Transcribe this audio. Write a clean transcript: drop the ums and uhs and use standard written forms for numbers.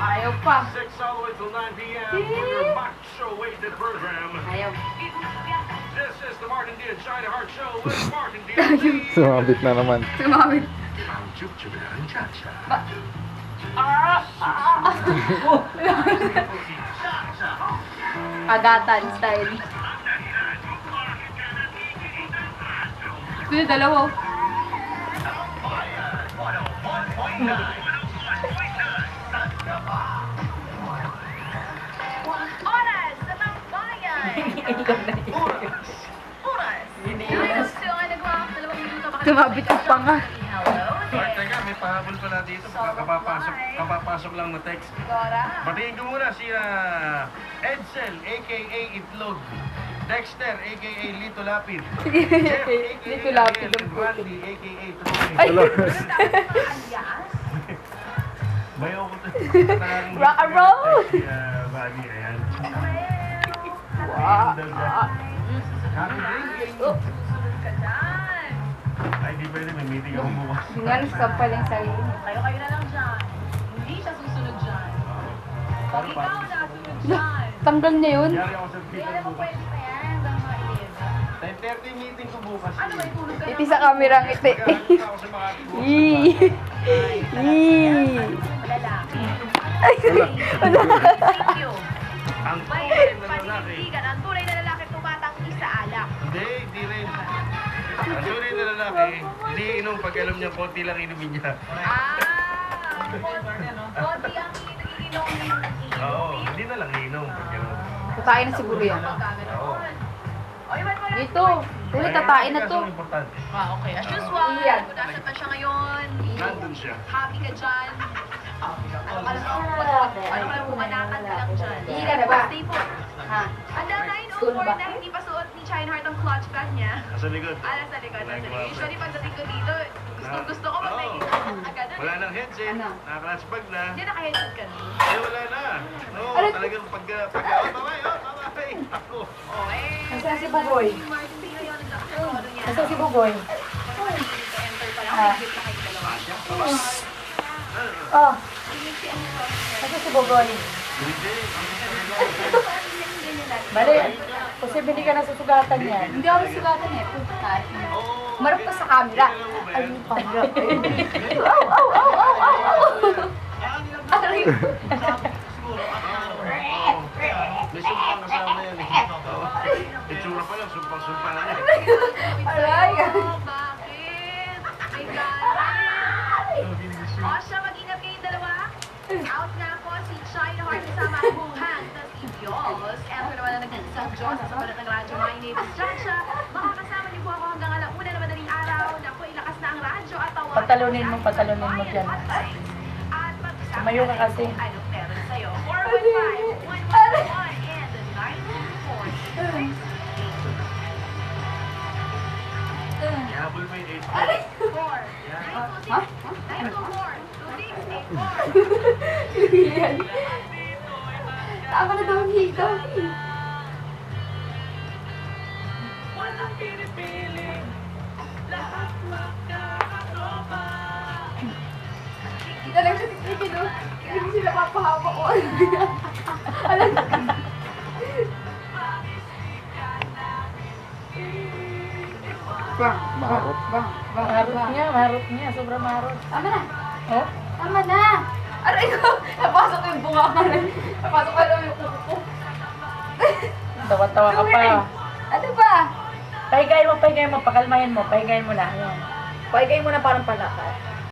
Ayaw pa. 6 all the way till 9 p.m. for your Mark Show Wasted program. Ayaw. This is the Martin D and China Heart Show with Martin D and Lee. Sumabit na naman. Sumawit. Ang chup-chup and cha-cha. Agatan style. Ito yung dalawa. Oras sa Tambayan! Oras! Gusto nga nagawa ako 2 minuto. Sumabit yung panga. Hello Ay, there! teka, may pahabol pala dito. Kapapasok lang na text. Dora! Batiin ko muna si Edsel, a.k.a. Itlog. Dexter, a.k.a. Lito Lapid. Jeff, a.k.a. Lito Lapid Ariel, ang and Randy, a.k.a. Troy. Ay! Alias? Bayo ko ito. Rock and roll! Bali, ayan. Wow. Happy drinking! Susunod ka dyan! Ay, di pwede. May meeting ako bukas. Singalis ka pa lang sarili. Kayo na lang dyan. Hindi siya susunod dyan. Pag ikaw nasunod dyan. Tanggal niya yun. Yari ako sa Hindi, meeting alam mo bukas. pwede pa yan. Hanggang mga 11. 10:30 meeting ko bukas. Ano ba, itulog ka Iti sa camera ng iti. Magkakalit ako sa mga bukas. Yee! Yee! Lalaki. Ay! Thank you. Ang May tunay na lalaki. panindigan. Ang tunay na lalaki tumatang isa alak. Hindi rin. Ang tunay na lalaki, hindi inom pag alam niya konti lang inumin niya. Konti ang iniinom Oo, hindi na lang inom pag alam. Tatain na siguro yan. Oo. Dito. Dito, tatain na to. Ang importante. Okay, as usual, Iyan. kung nasa pa siya ngayon, Nandun siya. happy ka dyan. Ano ka lang pumanakan ka lang dyan. Hindi ka na ba? Stay put. Ha? Handa 9:04 na hindi pa suot ni China Heart ang clutch pad niya. Nasa likod. Sa likod. Usually pagdating ko dito, gusto ko pag nakikita ka agad. Wala nang headset, Ano? naka-clutch bag na. Hindi naka-headset ka na. Eh, wala na. No, talagang babay. Ako. Nasaan si Bugoy? Martin P. ngayon, nagkakaroon niya. Nasaan si Bugoy? Enter pa lang, Ah. higit na kayo dalawa. Oh. Nasaan si Bugoy? Bali, posible hindi ka nasusugatan yan. Hindi ako nasusugatan eh. Marap ka sa camera. Ay, pala. Ow, ow, ow, ow, ow, ow. Aray. May sumpang kasama yan eh. Itsura pa lang, sumpang-sumpang na yan. Aray. Bakit? May galit. O siya, mag-ingat kayong dalawa. Out na po si China Heart kasama ang buhang na si Diyos. And ko naman na nag-isang Diyos sa palat ng radyo. My name is Chacha. Makakasama niyo po ako hanggang alauna na madaling araw. Naku, ilakas na ang radyo at tawagan. Patalunin mo dyan. At mag-usap Tumayo ka kasi. kung anong meron sa'yo. 415-111 and 924. Ihabol mo yung 8. Ha? 924-2684. Tama na daw ang hito. Kita lang siya titigil, no? Hindi sila papahawa ko. Alam na. Marot. Marot niya. Sobrang marot. Tama na. Oh? Tama na! Aray ko! Napasok ko yung bunga ka na. Napasok ko lang yung kuko ko. Tawa-tawa ka pa. Ano ba? Pahigayin mo. Pakalmahin mo. Pahigayin mo na. Ayan. Paigay mo na parang palakad.